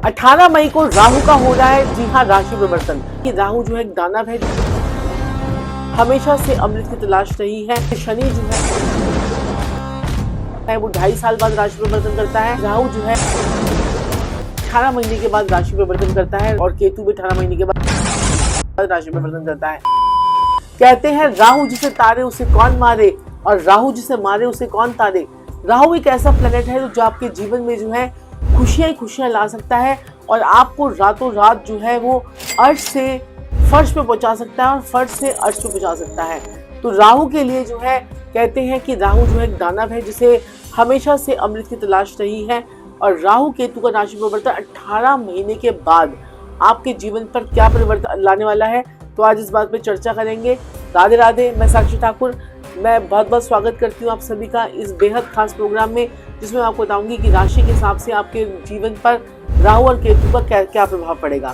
18 मई को राहु का हो रहा है, जी हाँ, राशि परिवर्तन। कि राहु जो है एक दानव है, हमेशा से अमृत की तलाश रही है। शनि जो है वो 2.5 साल बाद राशि परिवर्तन करता है। राहु जो है 18 महीने के बाद राशि परिवर्तन करता है और केतु भी 18 महीने के बाद राशि परिवर्तन करता है। कहते हैं राहु जिसे तारे उसे कौन मारे और राहु जिसे मारे उसे कौन तारे। राहु एक ऐसा प्लेनेट है जो आपके जीवन में जो है खुशियां ही खुशियां ला सकता है और आपको रातों रात जो है वो अर्श से फर्श पे पहुंचा सकता है और फर्श से अर्श पे पहुंचा सकता है। तो राहु के लिए जो है कहते हैं कि राहु जो है एक दानव है जिसे हमेशा से अमृत की तलाश रही है और राहु केतु का राशि परिवर्तन 18 महीने के बाद आपके जीवन पर क्या परिवर्तन लाने वाला है, तो आज इस बात पे चर्चा करेंगे। राधे राधे, मैं साक्षी ठाकुर। मैं बहुत बहुत स्वागत करती हूँ आप सभी का इस बेहद खास प्रोग्राम में, जिसमें मैं आपको बताऊंगी कि राशि के हिसाब से आपके जीवन पर राहु और केतु का क्या प्रभाव पड़ेगा।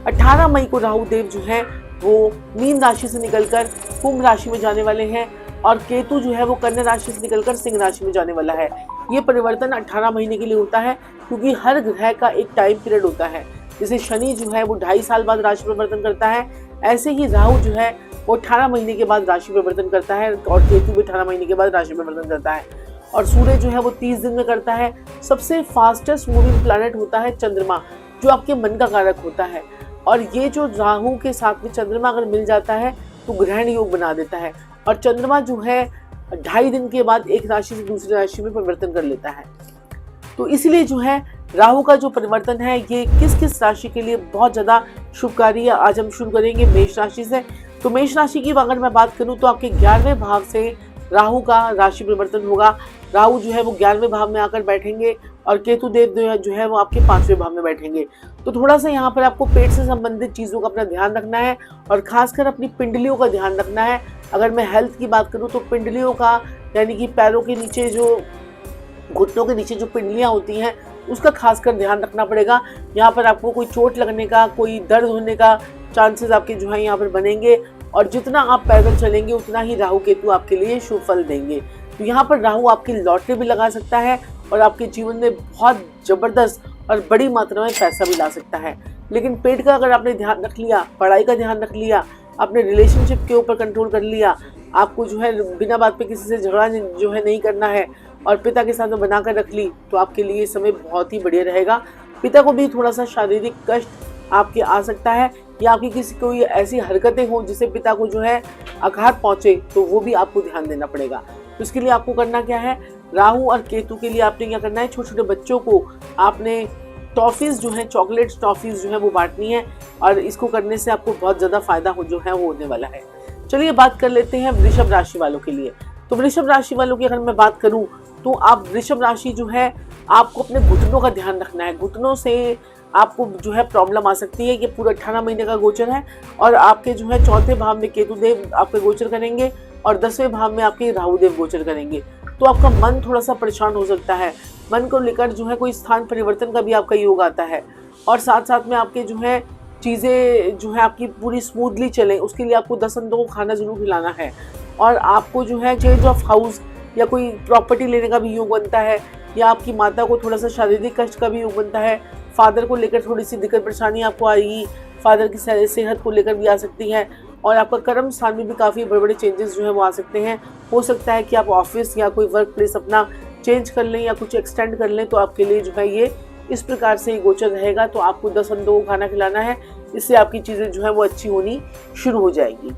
18 मई को राहु देव जो है वो मीन राशि से निकलकर कुंभ राशि में जाने वाले हैं और केतु जो है वो कन्या राशि से निकलकर सिंह राशि में जाने वाला है। ये परिवर्तन 18 महीने के लिए होता है क्योंकि हर ग्रह का एक टाइम पीरियड होता है। जैसे शनि जो है वो 2.5 साल बाद राशि परिवर्तन करता है, ऐसे ही राहु जो है वो 18 महीने के बाद राशि परिवर्तन करता है और केतु भी 18 महीने के बाद राशि परिवर्तन करता है और सूर्य जो है वो 30 दिन में करता है। सबसे फास्टेस्ट मूविंग प्लैनेट होता है चंद्रमा, जो आपके मन का कारक होता है और ये जो राहु के साथ में चंद्रमा अगर मिल जाता है तो ग्रहण योग बना देता है और चंद्रमा जो है 2.5 दिन के बाद एक राशि से दूसरी राशि में परिवर्तन कर लेता है। तो इसलिए जो है राहु का जो परिवर्तन है ये किस किस राशि के लिए बहुत ज़्यादा शुभकारी है, आज हम शुरू करेंगे मेष राशि से। तो मेष राशि की अगर मैं बात करूं तो आपके 11वें भाव से राहु का राशि परिवर्तन होगा। राहु जो है वो 11वें भाव में आकर बैठेंगे और केतु देव जो है वो आपके 5वें भाव में बैठेंगे। तो थोड़ा सा यहाँ पर आपको पेट से संबंधित चीज़ों का अपना ध्यान रखना है और खासकर अपनी पिंडलियों का ध्यान रखना है। अगर मैं हेल्थ की बात करूँ तो पिंडलियों का यानी कि पैरों के नीचे जो घुटनों के नीचे जो पिंडलियाँ होती हैं उसका खासकर ध्यान रखना पड़ेगा। यहाँ पर आपको कोई चोट लगने का, कोई दर्द होने का चांसेस आपके जो है यहाँ पर बनेंगे और जितना आप पैदल चलेंगे उतना ही राहु केतु आपके लिए शुभ फल देंगे। तो यहाँ पर राहु आपकी लॉटरी भी लगा सकता है और आपके जीवन में बहुत ज़बरदस्त और बड़ी मात्रा में पैसा भी ला सकता है। लेकिन पेट का अगर आपने ध्यान रख लिया, पढ़ाई का ध्यान रख लिया, अपने रिलेशनशिप के ऊपर कंट्रोल कर लिया, आपको जो है बिना बात पे किसी से झगड़ा जो है नहीं करना है और पिता के साथ में बना कर रख ली, तो आपके लिए समय बहुत ही बढ़िया रहेगा। पिता को भी थोड़ा सा शारीरिक कष्ट आपके आ सकता है या आपकी किसी कोई ऐसी हरकतें हों जिससे पिता को जो है आघात पहुंचे, तो वो भी आपको ध्यान देना पड़ेगा। तो इसके लिए आपको करना क्या है, राहु और केतु के लिए आपने क्या करना है, छोटे छोटे बच्चों को आपने टॉफ़ीज़ जो है, चॉकलेट्स टॉफ़ीज़ जो है वो बांटनी है और इसको करने से आपको बहुत ज़्यादा फायदा जो है वो होने वाला है। चलिए बात कर लेते हैं वृषभ राशि वालों के लिए। तो वृषभ राशि वालों की अगर मैं बात करूं तो आप वृषभ राशि जो है आपको अपने घुटनों का ध्यान रखना है। घुटनों से आपको जो है प्रॉब्लम आ सकती है। ये पूरा 18 महीने का गोचर है और आपके जो है 4थे भाव में केतु देव आपके गोचर करेंगे और 10वें भाव में आपके राहु देव गोचर करेंगे। तो आपका मन थोड़ा सा परेशान हो सकता है, मन को लेकर जो है कोई स्थान परिवर्तन का भी आपका योग आता है और साथ साथ में आपके जो है चीज़ें जो है आपकी पूरी स्मूथली चले, उसके लिए आपको 10 अंडों को खाना जरूर खिलाना है और आपको जो है चेंज ऑफ हाउस या कोई प्रॉपर्टी लेने का भी योग बनता है या आपकी माता को थोड़ा सा शारीरिक कष्ट का भी योग बनता है। फादर को लेकर थोड़ी सी दिक्कत परेशानी आपको आएगी, फादर की सेहत को लेकर भी आ सकती है और आपका कर्म स्थान में भी काफ़ी बड़े बड़े चेंजेस जो है वो आ सकते हैं। हो सकता है कि आप ऑफिस या कोई वर्क प्लेस अपना चेंज कर लें या कुछ एक्सटेंड कर लें, तो आपके लिए जो है ये इस प्रकार से गोचर रहेगा। तो आपको 10 अंडों को खाना खिलाना है, इससे आपकी चीज़ें जो है वो अच्छी होनी शुरू हो जाएगी।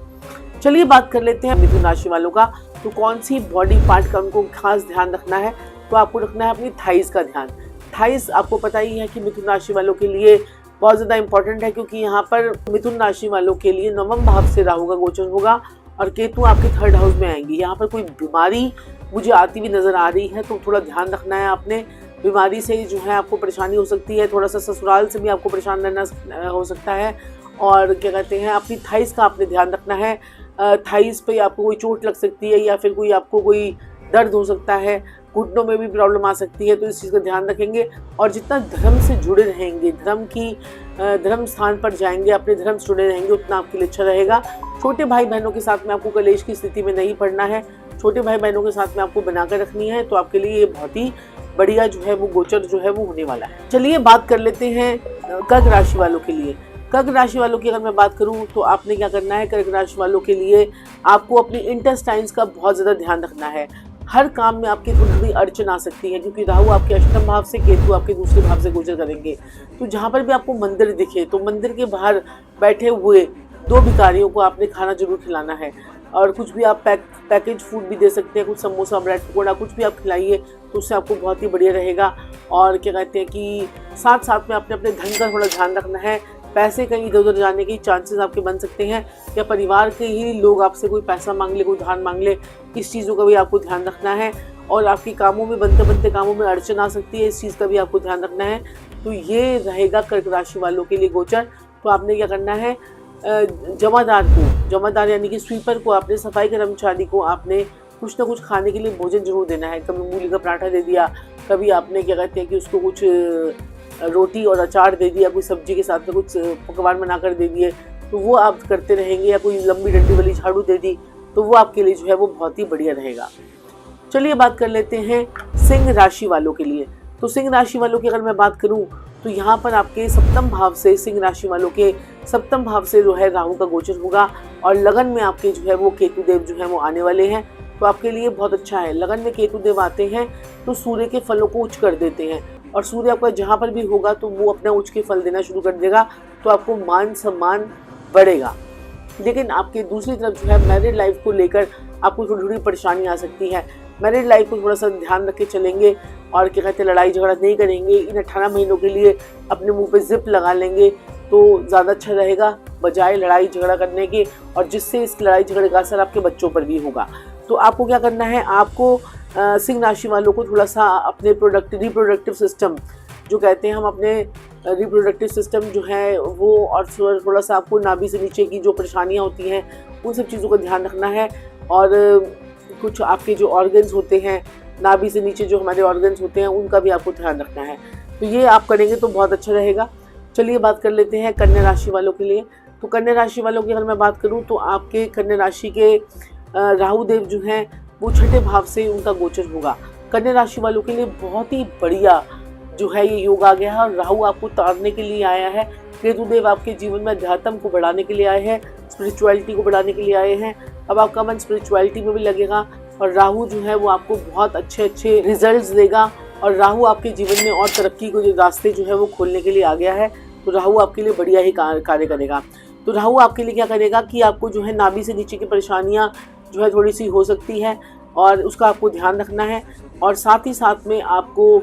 चलिए बात कर लेते हैं मिथुन राशि वालों का। तो कौन सी बॉडी पार्ट का उनको खास ध्यान रखना है, तो आपको रखना है अपनी थाइस का ध्यान। थाइस आपको पता ही है कि मिथुन राशि वालों के लिए बहुत ज़्यादा इंपॉर्टेंट है क्योंकि यहाँ पर मिथुन राशि वालों के लिए 9वें भाव से राहु का गोचर होगा और केतु आपके 3rd हाउस में आएंगी। यहाँ पर कोई बीमारी मुझे आती हुई नज़र आ रही है, तो थोड़ा ध्यान रखना है आपने। बीमारी से जो है आपको परेशानी हो सकती है, थोड़ा सा ससुराल से भी आपको परेशान रहना हो सकता है और क्या कहते हैं अपनी थाइस का आपने ध्यान रखना है। थाइस पे आपको कोई चोट लग सकती है या फिर आपको कोई दर्द हो सकता है, घुटनों में भी प्रॉब्लम आ सकती है, तो इस चीज़ का ध्यान रखेंगे और जितना धर्म से जुड़े रहेंगे, धर्म स्थान पर जाएंगे, अपने धर्म से जुड़े रहेंगे, उतना आपके लिए अच्छा रहेगा। छोटे भाई बहनों के साथ में आपको कलेश की स्थिति में नहीं पड़ना है, छोटे भाई बहनों के साथ में आपको बनाकर रखनी है, तो आपके लिए ये बहुत ही बढ़िया जो है वो गोचर जो है वो होने वाला है। चलिए बात कर लेते हैं कर्क राशि वालों के लिए। कर्क राशि वालों की अगर मैं बात करूं तो आपने क्या करना है, कर्क राशि वालों के लिए आपको अपनी इंटेस्टाइन्स का बहुत ज़्यादा ध्यान रखना है। हर काम में आपकी थोड़ी अड़चन आ सकती है, क्योंकि राहु आपके अष्टम भाव से, केतु आपके दूसरे भाव से गोचर करेंगे। तो जहाँ पर भी आपको मंदिर दिखे तो मंदिर के बाहर बैठे हुए 2 भिखारियों को आपने खाना जरूर खिलाना है। और कुछ भी आप पैकेज फूड भी दे सकते हैं, कुछ समोसा, ब्रेड पकौड़ा, कुछ भी आप खिलाइए तो उससे आपको बहुत ही बढ़िया रहेगा। और क्या कहते हैं कि साथ साथ में आपने अपने धन का थोड़ा ध्यान रखना है। पैसे कहीं इधर उधर जाने के चांसेस आपके बन सकते हैं, या परिवार के ही लोग आपसे कोई पैसा मांग ले, कोई उधार मांग ले, इस चीज़ों का भी आपको ध्यान रखना है। और आपकी कामों में बनते बनते कामों में अड़चन आ सकती है, इस चीज़ का भी आपको ध्यान रखना है। तो ये रहेगा कर्क राशि वालों के लिए गोचर। तो आपने क्या करना है, जमादार यानी कि स्वीपर को, आपने सफाई कर्मचारी को आपने कुछ ना कुछ खाने के लिए भोजन जरूर देना है। कभी मूली का पराठा दे दिया, कभी आपने क्या कहते हैं कि उसको कुछ रोटी और अचार दे दिया, कोई सब्जी के साथ में कुछ पकवान बनाकर दे दिए, तो वो आप करते रहेंगे। या कोई लंबी डंडी वाली झाड़ू दे दी तो वो आपके लिए जो है वो बहुत ही बढ़िया रहेगा। चलिए बात कर लेते हैं सिंह राशि वालों के लिए। तो सिंह राशि वालों की अगर मैं बात करूं तो यहाँ पर आपके सप्तम भाव से, सिंह राशि वालों के सप्तम भाव से जो है राहु का गोचर होगा। और लगन में आपके जो है वो केतु देव जो है वो आने वाले हैं, तो आपके लिए बहुत अच्छा है। लगन में केतु देव आते हैं तो सूर्य के फलों को उच्च कर देते हैं, और सूर्य आपका जहाँ पर भी होगा तो वो अपना उच्च के फल देना शुरू कर देगा, तो आपको मान सम्मान बढ़ेगा। लेकिन आपके दूसरी तरफ जो है मैरिड लाइफ को लेकर आपको थोड़ी परेशानी आ सकती है। मैरिड लाइफ को थोड़ा सा ध्यान रख के चलेंगे, और क्या कहते हैं लड़ाई झगड़ा नहीं करेंगे। इन 18 महीनों के लिए अपने मुंह पे जिप लगा लेंगे तो ज़्यादा अच्छा रहेगा, बजाय लड़ाई झगड़ा करने के, और जिससे इस लड़ाई झगड़े का असर आपके बच्चों पर भी होगा। तो आपको क्या करना है, आपको सिंह राशि वालों को थोड़ा सा अपने रिप्रोडक्टिव सिस्टम जो कहते हैं हम, अपने रिप्रोडक्टिव सिस्टम जो है वो, और थोड़ा सा आपको नाभि से नीचे की जो परेशानियां होती हैं उन सब चीज़ों का ध्यान रखना है। और कुछ आपके जो ऑर्गन्स होते हैं, नाभि से नीचे जो हमारे ऑर्गन्स होते हैं उनका भी आपको ध्यान रखना है। तो ये आप करेंगे तो बहुत अच्छा रहेगा। चलिए बात कर लेते हैं कन्या राशि वालों के लिए। तो कन्या राशि वालों की अगर मैं बात करूँ तो आपके कन्या राशि के राहु देव जो हैं वो 6ठे भाव से उनका गोचर होगा। कन्या राशि वालों के लिए बहुत ही बढ़िया जो है ये योग आ गया है, और राहु आपको तारने के लिए आया है। केतु देव आपके जीवन में अध्यात्म को बढ़ाने के लिए आए हैं, स्पिरिचुअलिटी को बढ़ाने के लिए आए हैं। अब आपका मन स्पिरिचुअलिटी में भी लगेगा, और राहु जो है वो आपको बहुत अच्छे रिजल्ट्स देगा। और राहु आपके जीवन में और तरक्की को जो रास्ते जो है वो खोलने के लिए आ गया है। तो राहु आपके लिए बढ़िया ही कार्य करेगा। तो राहु आपके लिए क्या करेगा कि आपको जो है नाभि से नीचे की परेशानियाँ जो है थोड़ी सी हो सकती है, और उसका आपको ध्यान रखना है। और साथ ही साथ में आपको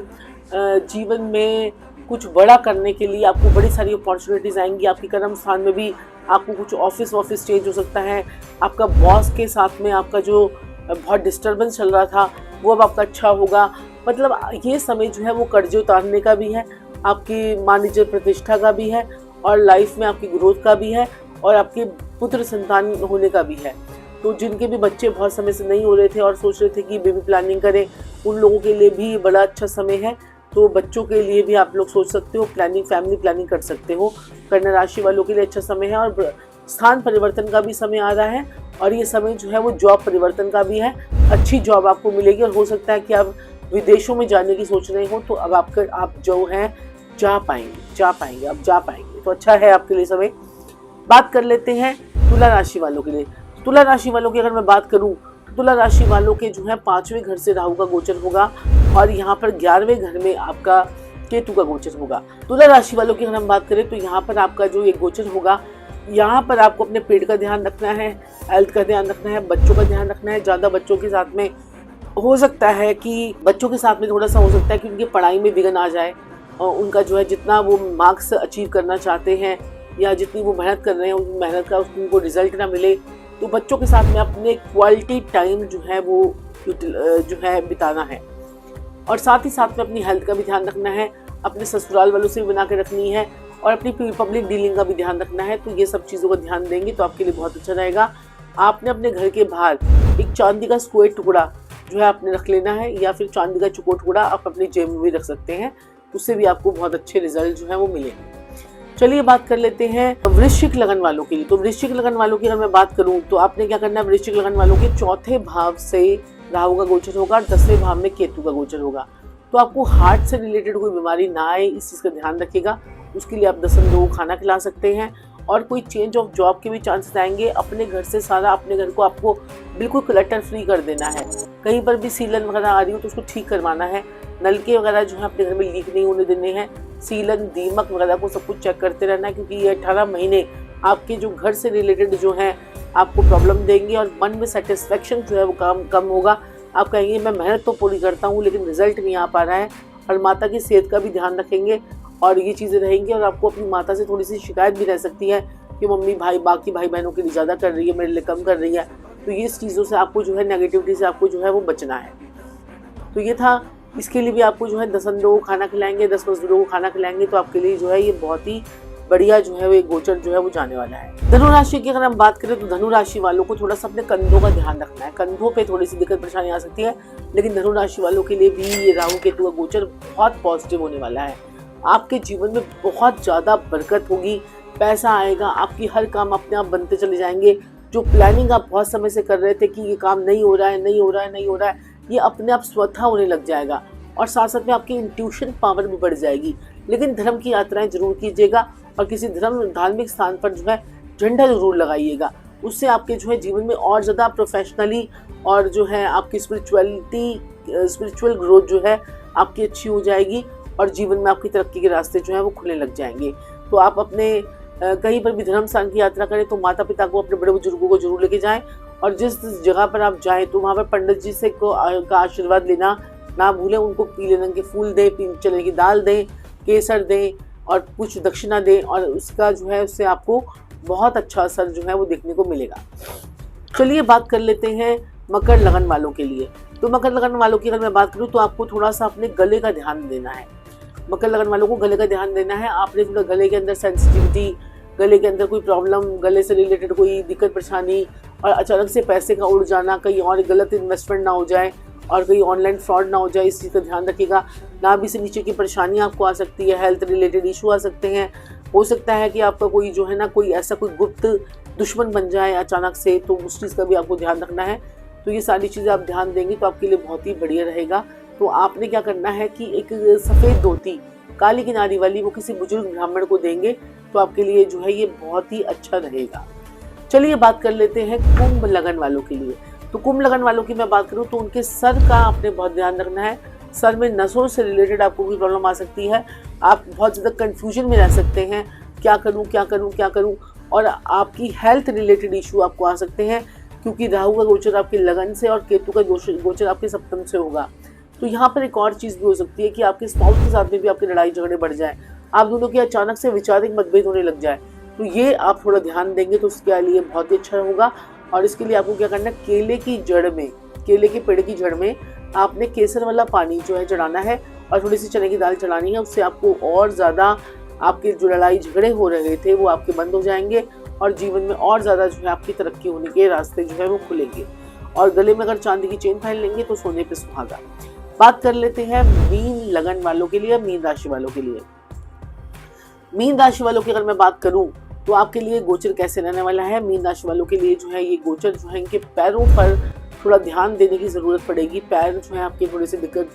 जीवन में कुछ बड़ा करने के लिए आपको बड़ी सारी अपॉर्चुनिटीज़ आएंगी। आपके कर्म स्थान में भी आपको कुछ ऑफिस चेंज हो सकता है। आपका बॉस के साथ में आपका जो बहुत डिस्टर्बेंस चल रहा था वो अब आपका अच्छा होगा। मतलब ये समय जो है वो कर्जे उतारने का भी है, आपकी मान लीजिए प्रतिष्ठा का भी है, और लाइफ में आपकी ग्रोथ का भी है, और आपके पुत्र संतान होने का भी है। तो जिनके भी बच्चे बहुत समय से नहीं हो रहे थे और सोच रहे थे कि बेबी प्लानिंग करें, उन लोगों के लिए भी बड़ा अच्छा समय है। तो बच्चों के लिए भी आप लोग सोच सकते हो, फैमिली प्लानिंग कर सकते हो। कन्या राशि वालों के लिए अच्छा समय है, और स्थान परिवर्तन का भी समय आ रहा है, और ये समय जो है वो जॉब परिवर्तन का भी है। अच्छी जॉब आपको मिलेगी, और हो सकता है कि आप विदेशों में जाने की सोच रहे हो तो अब आप जो हैं जा पाएंगे। तो अच्छा है आपके लिए समय। बात कर लेते हैं तुला राशि वालों के लिए। तुला राशि वालों की अगर मैं बात करूं, तुला राशि वालों के जो है 5वें घर से राहु का गोचर होगा, और यहाँ पर 11वें घर में आपका केतु का गोचर होगा। तुला राशि वालों की अगर हम बात करें तो यहाँ पर आपका जो ये गोचर होगा, यहाँ पर आपको अपने पेट का ध्यान रखना है, हेल्थ का ध्यान रखना है, बच्चों का ध्यान रखना है। ज़्यादा बच्चों के साथ में हो सकता है कि थोड़ा सा हो सकता है कि उनकी पढ़ाई में विघ्न आ जाए, और उनका जो है जितना वो मार्क्स अचीव करना चाहते हैं या जितनी वो मेहनत कर रहे हैं उस मेहनत का उनको रिजल्ट ना मिले। तो बच्चों के साथ में अपने क्वालिटी टाइम जो है वो जो है बिताना है, और साथ ही साथ में अपनी हेल्थ का भी ध्यान रखना है, अपने ससुराल वालों से भी बना के रखनी है, और अपनी पब्लिक डीलिंग का भी ध्यान रखना है। तो ये सब चीज़ों का ध्यान देंगे तो आपके लिए बहुत अच्छा रहेगा। आपने अपने घर के बाहर एक चांदी का स्क्वायर टुकड़ा जो है आपने रख लेना है, या फिर चांदी का चौकोर टुकड़ा आप अपनी जेब में भी रख सकते हैं, उससे भी आपको बहुत अच्छे रिजल्ट जो है वो मिलेंगे। चलिए बात कर लेते हैं वृश्चिक लगन वालों की। तो वृश्चिक लगन वालों की अगर मैं बात करूं तो आपने क्या करना है, वृश्चिक लगन वालों के 4थे भाव से राहु का गोचर होगा, और 10वें भाव में केतु का गोचर होगा। तो आपको हार्ट से रिलेटेड कोई बीमारी ना आए, इस चीज़ का ध्यान रखिएगा। उसके लिए आप दसम खाना खिला सकते हैं। और कोई चेंज ऑफ जॉब के भी चांसेस आएंगे। अपने घर से सारा अपने घर को आपको बिल्कुल क्लटर फ्री कर देना है। कहीं पर भी सीलन वगैरह आ रही हो तो उसको ठीक करवाना है। नलके वगैरह जो है अपने घर में लीक नहीं होने देने हैं। सीलन, दीमक वगैरह को सब कुछ चेक करते रहना है, क्योंकि ये 18 महीने आपके जो घर से रिलेटेड जो है आपको प्रॉब्लम देंगे और मन में सेटिस्फेक्शन जो है वो कम होगा। आप कहेंगे मैं मेहनत तो पूरी करता हूँ लेकिन रिजल्ट नहीं आ पा रहा है। और माता की सेहत का भी ध्यान रखेंगे और ये चीज़ें रहेंगी। और आपको अपनी माता से थोड़ी सी शिकायत भी रह सकती है कि मम्मी बाकी भाई बहनों के लिए ज़्यादा कर रही है, मेरे लिए कम कर रही है। तो ये इस चीज़ों से आपको जो है नेगेटिविटी से आपको जो है वो बचना है। तो ये था। इसके लिए भी आपको जो है 10 अंडों को खाना खिलाएंगे, 10 मजदूरों को खाना खिलाएंगे, तो आपके लिए जो है ये बहुत ही बढ़िया जो है वो एक गोचर जो है वो जाने वाला है। धनु राशि की अगर हम बात करें तो धनु राशि वालों को थोड़ा सा अपने कंधों का ध्यान रखना है। कंधों पे थोड़ी सी दिक्कत परेशानी आ सकती है, लेकिन धनु राशि वालों के लिए भी ये राहु केतु का गोचर बहुत पॉजिटिव होने वाला है। आपके जीवन में बहुत ज़्यादा बरकत होगी, पैसा आएगा, आपकी हर काम अपने आप बनते चले जाएंगे। जो प्लानिंग आप बहुत समय से कर रहे थे कि ये काम नहीं हो रहा है, ये अपने आप स्वतः होने लग जाएगा। और साथ साथ में आपकी इंट्यूशन पावर भी बढ़ जाएगी। लेकिन धर्म की यात्राएं जरूर कीजिएगा और किसी धार्मिक स्थान पर जो है झंडा जरूर लगाइएगा। उससे आपके जो है जीवन में और ज़्यादा प्रोफेशनली और जो है आपकी स्पिरिचुअल ग्रोथ जो है आपकी अच्छी हो जाएगी और जीवन में आपकी तरक्की के रास्ते जो है वो खुलने लग जाएंगे। तो आप अपने कहीं पर भी धर्म स्थान की यात्रा करें तो माता पिता को, अपने बड़े बुजुर्गों को जरूर लेके जाएं। और जिस जगह पर आप जाएं तो वहाँ पर पंडित जी से का आशीर्वाद लेना ना भूलें। उनको पीले रंग के फूल दें, चने की दाल दें, केसर दें और कुछ दक्षिणा दें, और उसका जो है उससे आपको बहुत अच्छा असर जो है वो देखने को मिलेगा। चलिए बात कर लेते हैं मकर लगन वालों के लिए। तो मकर लगन वालों की अगर मैं बात करूँ तो आपको थोड़ा सा अपने गले का ध्यान देना है। मकर लगन वालों को गले का ध्यान देना है। आपने थोड़ा गले के अंदर सेंसिटिविटी, गले के अंदर कोई प्रॉब्लम, गले से रिलेटेड कोई दिक्कत परेशानी और अचानक से पैसे का उड़ जाना, कहीं और गलत इन्वेस्टमेंट ना हो जाए और कहीं ऑनलाइन फ्रॉड ना हो जाए, इस चीज़ का ध्यान रखिएगा। नाभि से नीचे की परेशानी आपको आ सकती है, हेल्थ रिलेटेड इशू आ सकते हैं। हो सकता है कि आपका कोई जो है ना कोई ऐसा कोई गुप्त दुश्मन बन जाए अचानक से, तो उस चीज़ का भी आपको ध्यान रखना है। तो ये सारी चीज़ें आप ध्यान देंगे तो आपके लिए बहुत ही बढ़िया रहेगा। तो आपने क्या करना है कि एक सफ़ेद धोती काली किनारी वाली वो किसी बुजुर्ग ब्राह्मण को देंगे तो आपके लिए जो है ये बहुत ही अच्छा रहेगा। चलिए बात कर लेते हैं कुंभ लगन वालों के लिए। तो कुंभ लगन वालों की मैं बात करूं तो उनके सर का आपने बहुत ध्यान रखना है। सर में नसों से रिलेटेड आपको कोई प्रॉब्लम आ सकती है। आप बहुत ज़्यादा कंफ्यूजन में रह सकते हैं, क्या करूं, और आपकी हेल्थ रिलेटेड इशू आपको आ सकते हैं, क्योंकि राहु का गोचर आपके लगन से और केतु का गोचर आपके सप्तम से होगा। तो यहाँ पर एक और चीज़ भी हो सकती है कि आपके स्पाउस के साथ में भी आपकी लड़ाई झगड़े बढ़ जाए, आप दोनों की अचानक से वैचारिक मतभेद होने लग जाए। तो ये आप थोड़ा ध्यान देंगे तो उसके लिए बहुत ही अच्छा होगा। और इसके लिए आपको क्या करना है, केले के पेड़ की जड़ में आपने केसर वाला पानी जो है चढ़ाना है और थोड़ी सी चने की दाल चढ़ानी है। उससे आपको और ज़्यादा आपके जो लड़ाई झगड़े हो रहे थे वो आपके बंद हो जाएंगे और जीवन में और ज़्यादा जो है आपकी तरक्की होने के रास्ते जो है वो खुलेंगे। और गले में अगर चांदी की चेन पहन लेंगे तो सोने पे सुहागा। बात कर लेते हैं मीन लगन वालों के लिए, मीन राशि वालों के लिए। मीन राशि वालों की अगर मैं बात करूं तो आपके लिए गोचर कैसे रहने वाला है। मीन राशि वालों के लिए जो है ये गोचर जो है इनके पैरों पर थोड़ा ध्यान देने की ज़रूरत पड़ेगी। पैर जो है आपके थोड़े से दिक्कत,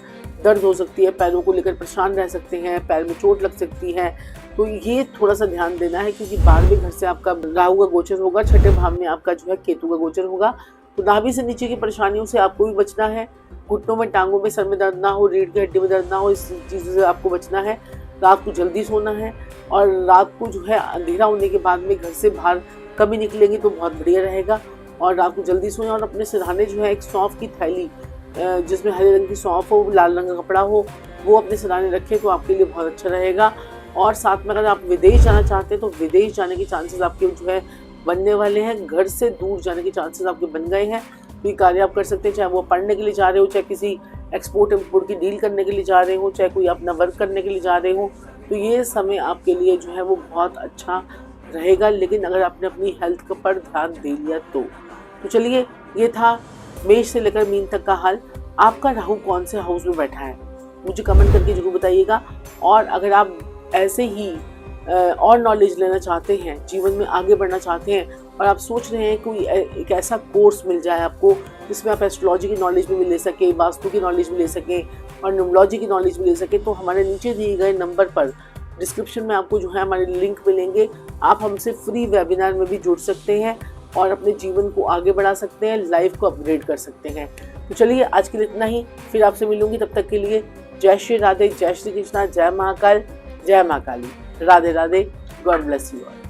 दर्द हो सकती है, पैरों को लेकर परेशान रह सकते हैं, पैर में चोट लग सकती है। तो ये थोड़ा सा ध्यान देना है, क्योंकि 12वें घर से आपका राहु का गोचर होगा, 6ठे भाव में आपका जो है केतु का गोचर होगा। तो नाभि से नीचे की परेशानियों से आपको भी बचना है। घुटनों में, टांगों में, सर में दर्द ना हो, रीढ़ की हड्डी में दर्द ना हो, इस चीज़ों से आपको बचना है। रात को जल्दी सोना है और रात को जो है अंधेरा होने के बाद में घर से बाहर कभी निकलेंगे तो बहुत बढ़िया रहेगा। और रात को जल्दी सोएं और अपने सिरहाने जो है एक सौंफ की थैली जिसमें हरे रंग की सौंफ हो, लाल रंग का कपड़ा हो, वो अपने सिरहाने रखें तो आपके लिए बहुत अच्छा रहेगा। और साथ में अगर आप विदेश जाना चाहते हैं तो विदेश जाने के चांसेस आपके जो है बनने वाले हैं। घर से दूर जाने के चांसेस आपके बन गए हैं। कोई कार्य आप कर सकते हैं, चाहे वो पढ़ने के लिए जा रहे हो, चाहे किसी एक्सपोर्ट इम्पोर्ट की डील करने के लिए जा रहे हो, चाहे कोई अपना वर्क करने के लिए जा रहे हो। तो ये समय आपके लिए जो है वो बहुत अच्छा रहेगा, लेकिन अगर आपने अपनी हेल्थ पर ध्यान दे लिया तो चलिए, ये था मेष से लेकर मीन तक का हाल। आपका राहु कौन से हाउस में बैठा है मुझे कमेंट करके जरूर बताइएगा। और अगर आप ऐसे ही और नॉलेज लेना चाहते हैं, जीवन में आगे बढ़ना चाहते हैं और आप सोच रहे हैं कोई एक ऐसा कोर्स मिल जाए आपको जिसमें आप एस्ट्रोलॉजी की नॉलेज भी ले सकें, वास्तु की नॉलेज भी ले सकें, और न्यूमरोलॉजी की नॉलेज भी ले सके, तो हमारे नीचे दिए गए नंबर पर डिस्क्रिप्शन में आपको जो है हमारे लिंक मिलेंगे। आप हमसे फ्री वेबिनार में भी जुड़ सकते हैं और अपने जीवन को आगे बढ़ा सकते हैं, लाइफ को अपग्रेड कर सकते हैं। तो चलिए आज के लिए इतना ही, फिर आपसे मिलूंगी। तब तक के लिए जय श्री राधे, जय श्री कृष्णा, जय महाकाल, जय माँ Kali, Radhe Radhe, God bless you all.